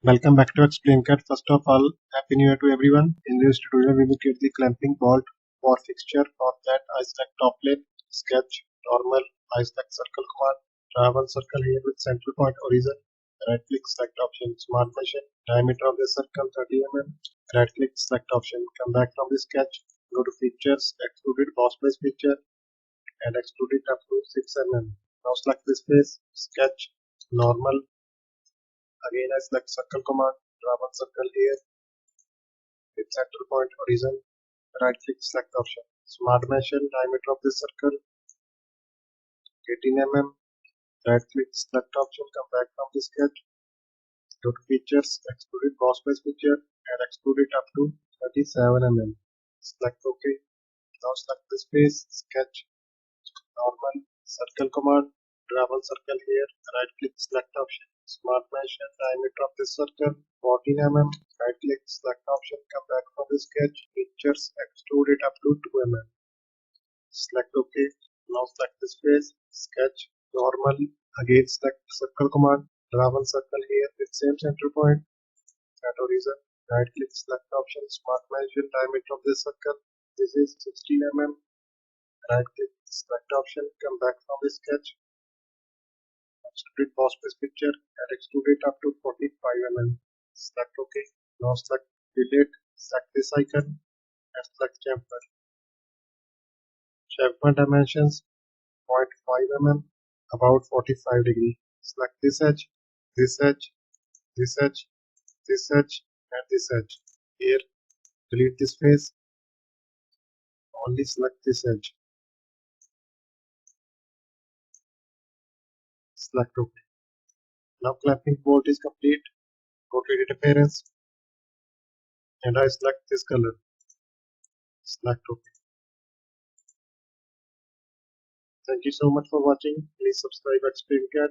Welcome back to ExplainCAD. First of all, Happy New Year to everyone. In this tutorial, we will create the clamping bolt for fixture. For that, I select top plane, sketch, normal, I select circle command, draw one circle here with central point origin. Right click, select option, smart measure, diameter of the circle 30 mm. Right click, select option, come back from the sketch, go to features, extruded boss base feature, and extrude it up to 6 mm. Now select this face, sketch, normal. Again, I select circle command, draw one circle here with central point origin. Right click, select option. Smart measure diameter of this circle 18 mm. Right click, select option. Come back from the sketch. Go to features, extrude it, boss base feature, and extrude it up to 37 mm. Select OK. Now select this face, sketch, normal, circle command. Draw one circle here. Right click, select option. Smart measure diameter of this circle 14 mm. Right click, select option. Come back from the sketch. Features, extrude it up to 2 mm. Select OK. Now select this face, sketch, normal. Again select circle command. Draw one circle here with same center point at origin. Right click, select option. Smart measure diameter of this circle. This is 16 mm. Right click, select option. Come back from the sketch. Extrude boss base picture and extrude it up to 45 mm. Select OK. Now select delete. Select this icon and select chamfer. Chamfer dimensions 0.5 mm, about 45 degree. Select this edge, this edge, this edge, this edge, and this edge. Here, delete this face. Only select this edge. Select OK. Now clamping bolt is complete. Go to edit appearance, and I select this color. Select OK. Thank you so much for watching. Please subscribe at ExplainCAD.